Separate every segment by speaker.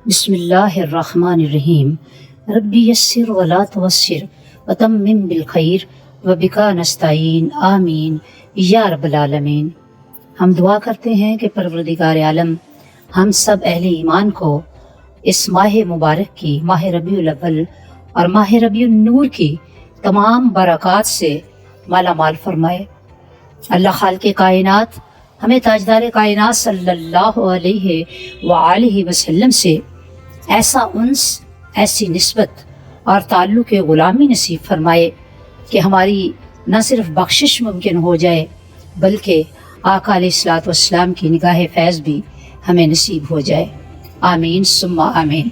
Speaker 1: بسم اللہ الرحمن الرحیم ربی یسر ولا توسر وتمم بالخیر وبکا نستعین آمین یا رب العالمین۔ ہم دعا کرتے ہیں کہ پروردگار عالم ہم سب اہل ایمان کو اس ماہ مبارک کی، ماہ ربیع الاول اور ماہ ربیع النور کی تمام برکات سے مالا مال فرمائے۔ اللہ خالق کائنات ہمیں تاجدار کائنات صلی اللہ علیہ وآلہ وسلم سے ایسا انس، ایسی نسبت اور تعلق غلامی نصیب فرمائے کہ ہماری نہ صرف بخشش ممکن ہو جائے بلکہ آقا علیہ الصلوۃ والسلام کی نگاہ فیض بھی ہمیں نصیب ہو جائے، آمین ثم آمین۔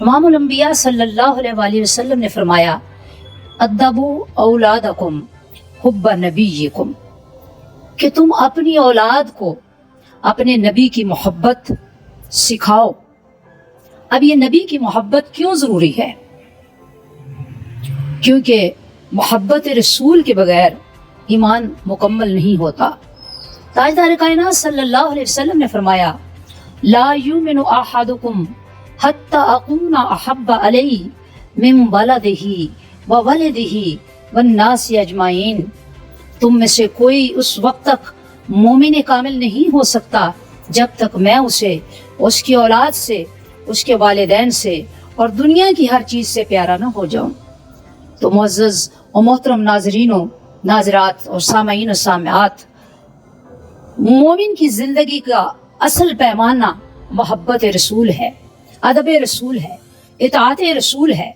Speaker 1: امام الانبیاء صلی اللہ علیہ وآلہ وسلم نے فرمایا ادبوا اولادکم حب نبیکم، کہ تم اپنی اولاد کو اپنے نبی کی محبت سکھاؤ۔ اب یہ نبی کی محبت کیوں ضروری ہے؟ کیونکہ محبت رسول کے بغیر ایمان مکمل نہیں ہوتا۔ تاجدار کائنات صلی اللہ علیہ وسلم نے فرمایا لا یؤمن احدکم حتی اکون احب علیہ من ولدہ وولدہ والناس اجمعین، تم میں سے کوئی اس وقت تک مومن کامل نہیں ہو سکتا جب تک میں اسے اس کی اولاد سے، اس کے والدین سے اور دنیا کی ہر چیز سے پیارا نہ ہو جاؤں۔ تو معزز و محترم ناظرین و ناظرات اور سامعین و سامعات، مومن کی زندگی کا اصل پیمانہ محبت رسول ہے، ادب رسول ہے، اطاعت رسول ہے،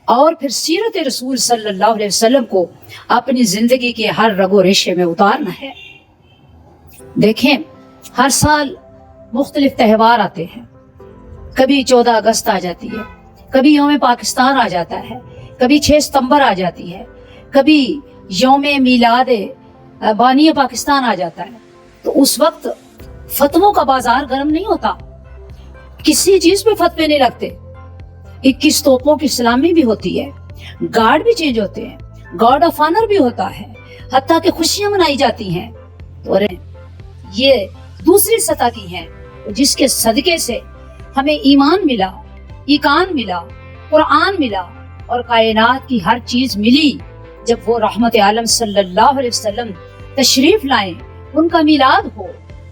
Speaker 1: اور پھر سیرت رسول صلی اللہ علیہ وسلم کو اپنی زندگی کے ہر رگ و ریشے میں اتارنا ہے۔ دیکھیں، ہر سال مختلف تہوار آتے ہیں، کبھی 14 اگست آ جاتی ہے، کبھی یوم پاکستان آ جاتا ہے، کبھی 6 ستمبر آ جاتی ہے، کبھی یوم میلاد بانی پاکستان آ جاتا ہے۔ تو اس وقت فتووں کا بازار گرم نہیں ہوتا، کسی چیز پہ فتوے نہیں لگتے، 21 توپوں کی سلامی بھی ہوتی ہے، گارڈ بھی چینج ہوتے ہیں، گارڈ آف آنر بھی ہوتا ہے، حتیٰ کہ خوشیاں منائی جاتی ہیں۔ تو یہ دوسری سطح کی ہیں جس کے صدقے سے ہمیں ایمان ملا، ایقان ملا، قرآن ملا اور کائنات کی ہر چیز ملی۔ جب وہ رحمت عالم صلی اللہ علیہ وسلم تشریف لائیں، ان کا میلاد ہو،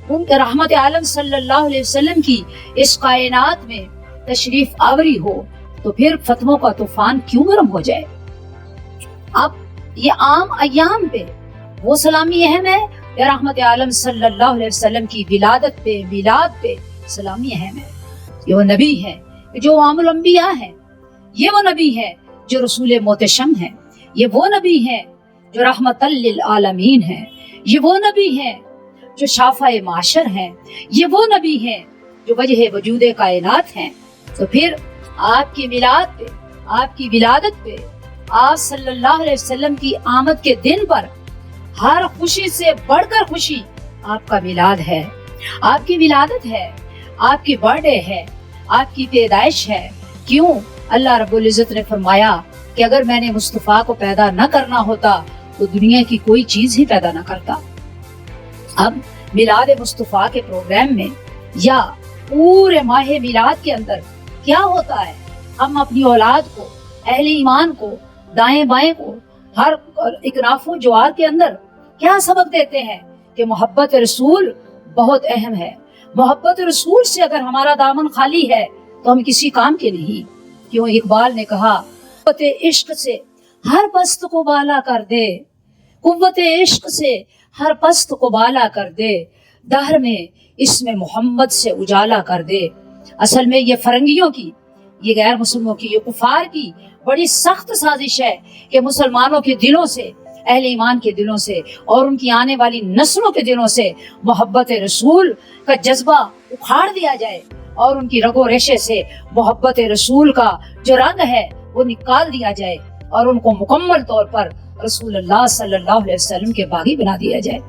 Speaker 1: ان کے رحمت عالم صلی اللہ علیہ وسلم کی اس کائنات میں تشریف آوری ہو، تو پھر فتووں کا طوفان کیوں گرم ہو جائے؟ اب یہ عام ایام پہ وہ سلامی اہم ہے یا رحمت عالم صلی اللہ علیہ وسلم کی ولادت پہ، میلاد پہ سلامی اہم ہے؟ یہ وہ نبی ہے جو امام الانبیاء ہے، یہ وہ نبی ہے جو رسول محتشم ہے، یہ وہ نبی ہے جو رحمت للعالمین ہے، یہ وہ نبی ہے جو شافع معاشر ہیں، یہ وہ نبی ہے جو وجہ وجود کائنات ہیں۔ تو پھر آپ کی میلاد پہ، آپ کی ولادت پہ، آپ صلی اللہ علیہ وسلم کی آمد کے دن پر ہر خوشی سے بڑھ کر خوشی آپ کا میلاد ہے، آپ کی ولادت ہے، آپ کی برتھ ڈے ہے، آپ کی پیدائش ہے۔ کیوں؟ اللہ رب العزت نے فرمایا کہ اگر میں نے مصطفیٰ کو پیدا نہ کرنا ہوتا تو دنیا کی کوئی چیز ہی پیدا نہ کرتا۔ اب میلاد مصطفیٰ کے پروگرام میں یا پورے ماہ میلاد کے اندر کیا ہوتا ہے؟ ہم اپنی اولاد کو، اہل ایمان کو، دائیں بائیں کو، ہر اکناف و جوار کے اندر کیا سبق دیتے ہیں کہ محبت رسول بہت اہم ہے۔ محبت رسول سے اگر ہمارا دامن خالی ہے تو ہم کسی کام کے نہیں۔ کیوں اقبال نے کہا قوت عشق سے ہر پست کو بالا کر دے، قوت عشق سے ہر پست کو بالا کر دے، دہر میں اس میں محمد سے اجالا کر دے۔ اصل میں یہ فرنگیوں کی، یہ غیر مسلموں کی، یہ کفار کی بڑی سخت سازش ہے کہ مسلمانوں کے دلوں سے، اہل ایمان کے دلوں سے اور ان کی آنے والی نسلوں کے دلوں سے محبت رسول کا جذبہ اکھاڑ دیا جائے اور ان کی رگ و ریشے سے محبت رسول کا جو رنگ ہے وہ نکال دیا جائے اور ان کو مکمل طور پر رسول اللہ صلی اللہ علیہ وسلم کے باغی بنا دیا جائے۔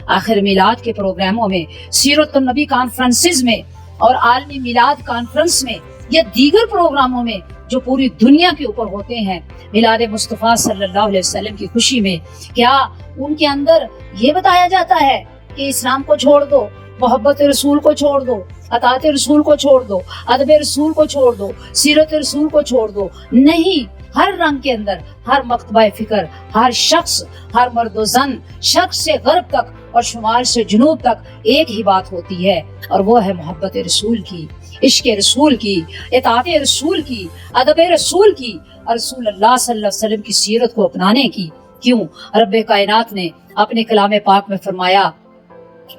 Speaker 1: آخر میلاد کے پروگراموں میں، سیرت النبی کانفرنسز میں اور عالمی میلاد کانفرنس میں یا دیگر پروگراموں میں جو پوری دنیا کے اوپر ہوتے ہیں میلاد مصطفیٰ صلی اللہ علیہ وسلم کی خوشی میں، کیا ان کے اندر یہ بتایا جاتا ہے کہ اسلام کو چھوڑ دو، محبت رسول کو چھوڑ دو، اطاعت رسول کو چھوڑ دو, ادب رسول کو چھوڑ دو, سیرت رسول کو چھوڑ دو. نہیں, ہر رنگ کے اندر, ہر مکتبہ فکر, ہر شخص, ہر مرد و زن, شرق سے غرب تک اور شمال سے جنوب تک ایک ہی بات ہوتی ہے, اور وہ ہے محبت رسول کی, عشق رسول کی, اطاعت رسول کی, ادب رسول کی, اور رسول اللہ صلی اللہ علیہ وسلم کی سیرت کو اپنانے کی. کیوں؟ رب کائنات نے اپنے کلام پاک میں فرمایا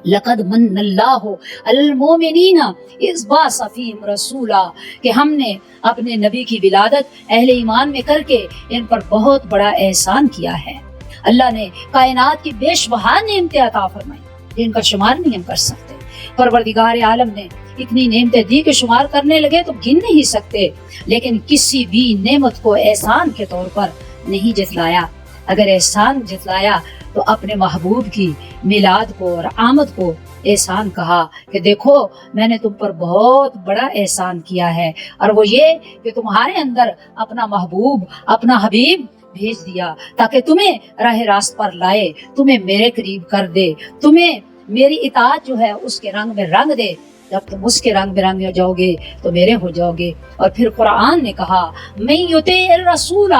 Speaker 1: لقد من اللہ علی المؤمنین اذ بعث فیہم رسولا, کہ ہم نے اپنے نبی کی ولادت اہل ایمان میں کر کے ان پر بہت بڑا احسان کیا ہے. اللہ نے کائنات کی بے شمار نعمتیں عطا فرمائی جن کا شمار نہیں ہم کر سکتے. پروردگار عالم نے اتنی نعمتیں دی کہ شمار کرنے لگے تو گن نہیں سکتے, لیکن کسی بھی نعمت کو احسان کے طور پر نہیں جتلایا. اگر احسان جتلایا تو اپنے محبوب کی میلاد کو اور آمد کو احسان کہا کہ دیکھو میں نے تم پر بہت بڑا احسان کیا ہے, اور وہ یہ کہ تمہارے اندر اپنا محبوب, اپنا حبیب بھیج دیا تاکہ تمہیں راہ راست پر لائے, تمہیں میرے قریب کر دے, تمہیں میری اطاعت جو ہے اس کے رنگ میں رنگ دے. جب تم اس کے رنگ میں رنگ ہو جاؤ گے تو میرے ہو جاؤ گے. اور پھر قرآن نے کہا من یطیع الرسول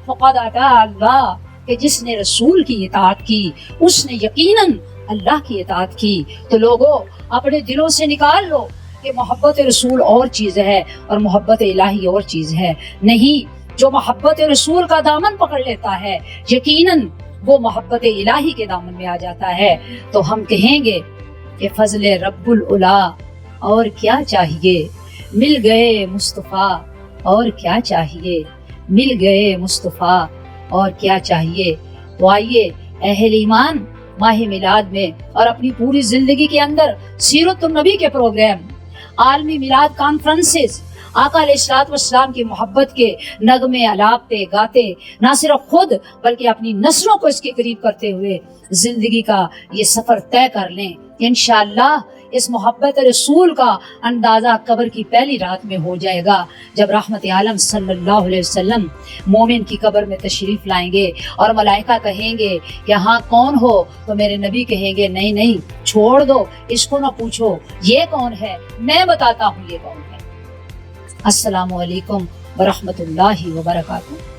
Speaker 1: فقد اطاع اللہ, کہ جس نے رسول کی اطاعت کی اس نے یقیناً اللہ کی اطاعت کی. تو لوگوں اپنے دلوں سے نکال لو کہ محبت رسول اور چیز ہے اور محبت الہی اور چیز ہے. نہیں, جو محبت رسول کا دامن پکڑ لیتا ہے یقیناً وہ محبت الہی کے دامن میں آ جاتا ہے. تو ہم کہیں گے کہ فضل رب العلا اور کیا چاہیے, مل گئے مصطفیٰ اور کیا چاہیے, مل گئے مصطفیٰ اور کیا چاہیے. تو آئیے اہل ایمان ماہ میلاد میں اور اپنی پوری زندگی کے اندر سیرت النبی کے پروگرام, عالمی میلاد کانفرنسز, آقا علیہ الصلوۃ والسلام کی محبت کے نغمے الاپتے گاتے نہ صرف خود بلکہ اپنی نسلوں کو اس کے قریب کرتے ہوئے زندگی کا یہ سفر طے کر لیں. انشاءاللہ اس محبت رسول کا اندازہ قبر کی پہلی رات میں ہو جائے گا جب رحمت عالم صلی اللہ علیہ وسلم مومن کی قبر میں تشریف لائیں گے اور ملائکہ کہیں گے کہ ہاں کون ہو, تو میرے نبی کہیں گے نہیں نہیں چھوڑ دو, اس کو نہ پوچھو یہ کون ہے, میں بتاتا ہوں یہ کون ہے. السلام علیکم ورحمۃ اللہ وبرکاتہ.